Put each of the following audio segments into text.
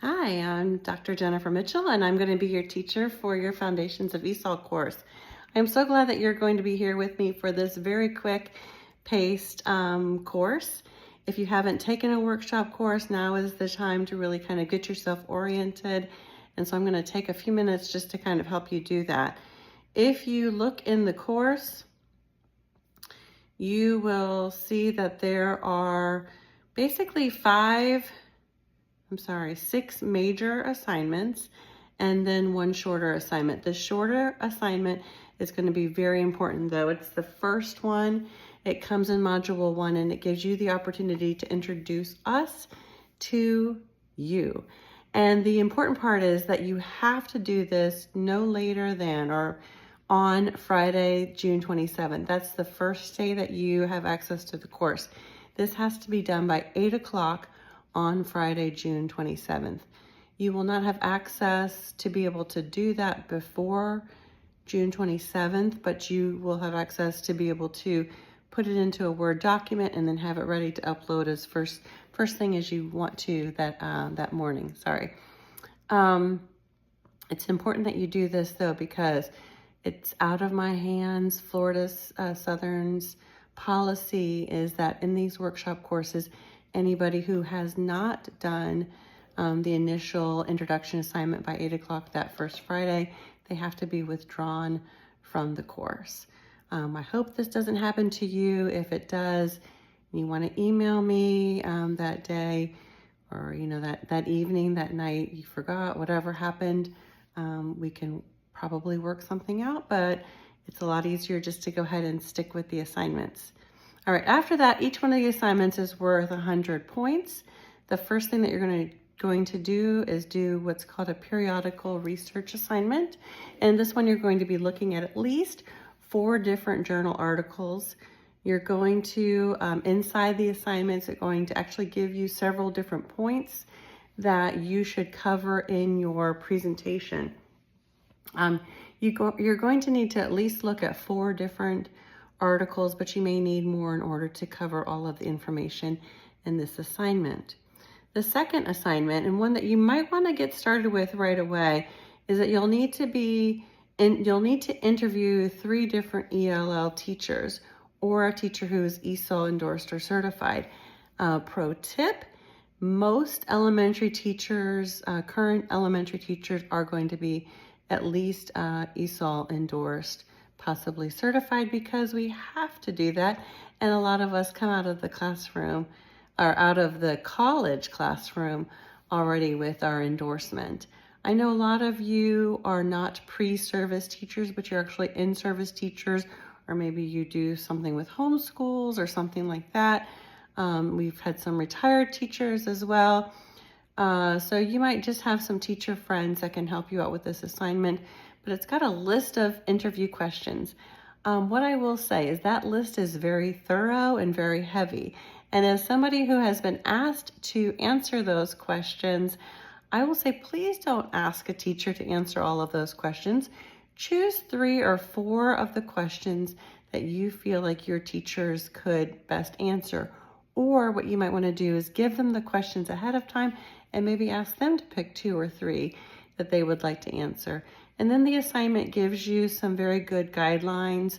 Hi, I'm Dr. Jennifer Mitchell, and I'm going to be your teacher for your Foundations of ESOL course. I'm so glad that you're going to be here with me for this very quick paced course. If you haven't taken a workshop course, now is the time to really kind of get yourself oriented. And so I'm going to take a few minutes just to kind of help you do that. If you look in the course, you will see that there are basically six major assignments and then one shorter assignment. The shorter assignment is going to be very important though. It's the first one. It comes in module 1 and it gives you the opportunity to introduce us to you. And the important part is that you have to do this no later than or on Friday, June 27th. That's the first day that you have access to the course. This has to be done by 8 o'clock on Friday, June 27th. You will not have access to be able to do that before June 27th, but you will have access to be able to put it into a Word document and then have it ready to upload as first thing as you want to that morning. It's important that you do this though because it's out of my hands. Florida Southern's policy is that in these workshop courses, anybody who has not done the initial introduction assignment by 8 o'clock that first Friday, they have to be withdrawn from the course. I hope this doesn't happen to you. If it does, you want to email me that day or that evening, that night, you forgot, whatever happened, we can probably work something out, but it's a lot easier just to go ahead and stick with the assignments. All right, after that, each one of the assignments is worth 100 points. The first thing that you're going to do is do what's called a periodical research assignment. And this one, you're going to be looking at least 4 different journal articles. You're going to, inside the assignments, it's going to actually give you several different points that you should cover in your presentation. You're going to need to at least look at 4 different articles, but you may need more in order to cover all of the information in this assignment. The second assignment, and one that you might want to get started with right away, is that you'll need to interview 3 different ELL teachers or a teacher who is ESOL endorsed or certified. Pro tip, most elementary teachers, current elementary teachers, are going to be at least ESOL endorsed, possibly certified, because we have to do that. And a lot of us come out of the classroom or out of the college classroom already with our endorsement. I know a lot of you are not pre-service teachers, but you're actually in-service teachers, or maybe you do something with homeschools or something like that. We've had some retired teachers as well. So you might just have some teacher friends that can help you out with this assignment, but it's got a list of interview questions. What I will say is that list is very thorough and very heavy. And as somebody who has been asked to answer those questions, I will say, please don't ask a teacher to answer all of those questions. Choose 3 or 4 of the questions that you feel like your teachers could best answer. Or what you might want to do is give them the questions ahead of time and maybe ask them to pick 2 or 3 that they would like to answer. And then the assignment gives you some very good guidelines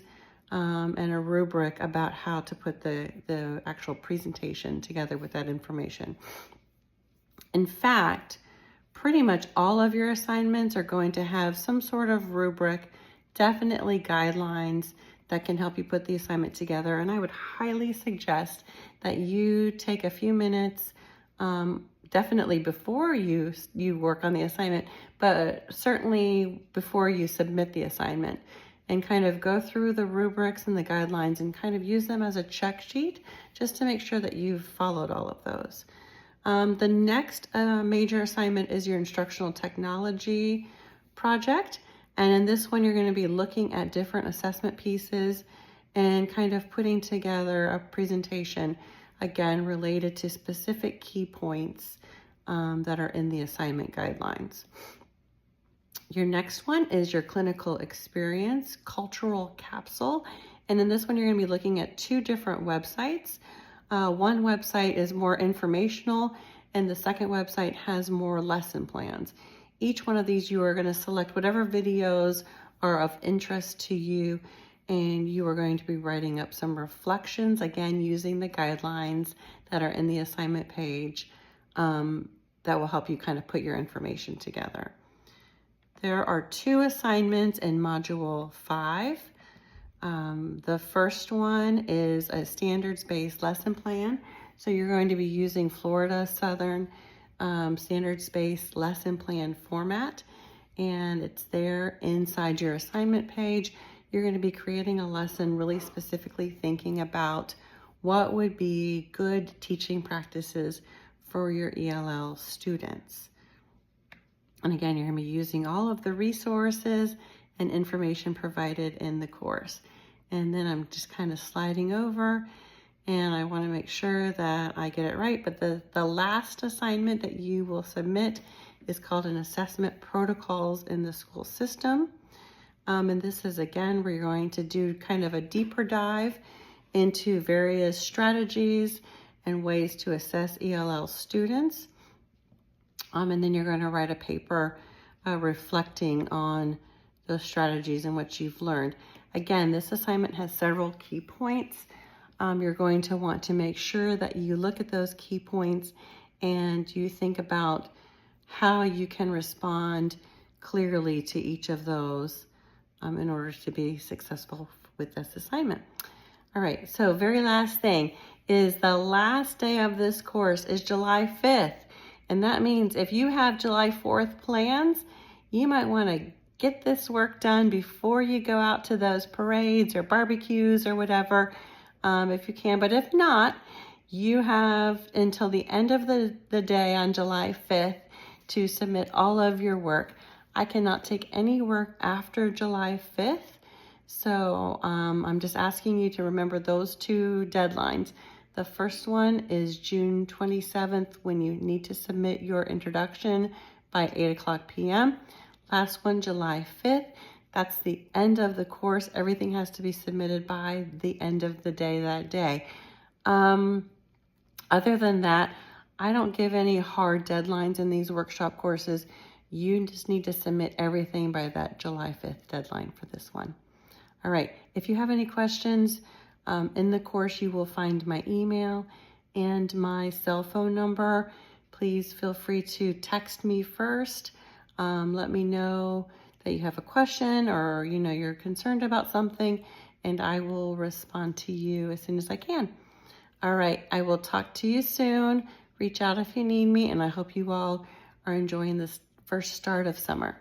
and a rubric about how to put the actual presentation together with that information. In fact, pretty much all of your assignments are going to have some sort of rubric, definitely guidelines that can help you put the assignment together. And I would highly suggest that you take a few minutes, definitely before you work on the assignment, but certainly before you submit the assignment, and kind of go through the rubrics and the guidelines and kind of use them as a check sheet just to make sure that you've followed all of those. The next major assignment is your instructional technology project. And in this one, you're going to be looking at different assessment pieces and kind of putting together a presentation, again, related to specific key points that are in the assignment guidelines. Your next one is your clinical experience cultural capsule. And in this one, you're going to be looking at 2 different websites. One website is more informational, and the second website has more lesson plans. Each one of these, you are going to select whatever videos are of interest to you, and you are going to be writing up some reflections, again, using the guidelines that are in the assignment page that will help you kind of put your information together. There are 2 assignments in Module 5. The first one is a standards-based lesson plan. So you're going to be using Florida Southern standards-based lesson plan format, and it's there inside your assignment page. You're going to be creating a lesson really specifically thinking about what would be good teaching practices for your ELL students. And again, you're going to be using all of the resources and information provided in the course. And then I'm just kind of sliding over, and I want to make sure that I get it right. But the last assignment that you will submit is called an assessment protocols in the school system. And this is, again, where you're going to do kind of a deeper dive into various strategies and ways to assess ELL students. And then you're going to write a paper reflecting on those strategies and what you've learned. Again, this assignment has several key points. You're going to want to make sure that you look at those key points and you think about how you can respond clearly to each of those in order to be successful with this assignment. All right, so very last thing is the last day of this course is July 5th. And that means if you have July 4th plans, you might want to get this work done before you go out to those parades or barbecues or whatever, if you can. But if not, you have until the end of the day on July 5th to submit all of your work. I cannot take any work after July 5th. So I'm just asking you to remember those 2 deadlines. The first one is June 27th when you need to submit your introduction by 8:00 p.m. Last one, July 5th. That's the end of the course. Everything has to be submitted by the end of the day that day. Other than that, I don't give any hard deadlines in these workshop courses. You just need to submit everything by that July 5th deadline for this one. All right, if you have any questions, in the course you will find my email and my cell phone number. Please feel free to text me first. Let me know that you have a question or you're concerned about something, and I will respond to you as soon as I can. All right, I will talk to you soon. Reach out if you need me, and I hope you all are enjoying this first start of summer.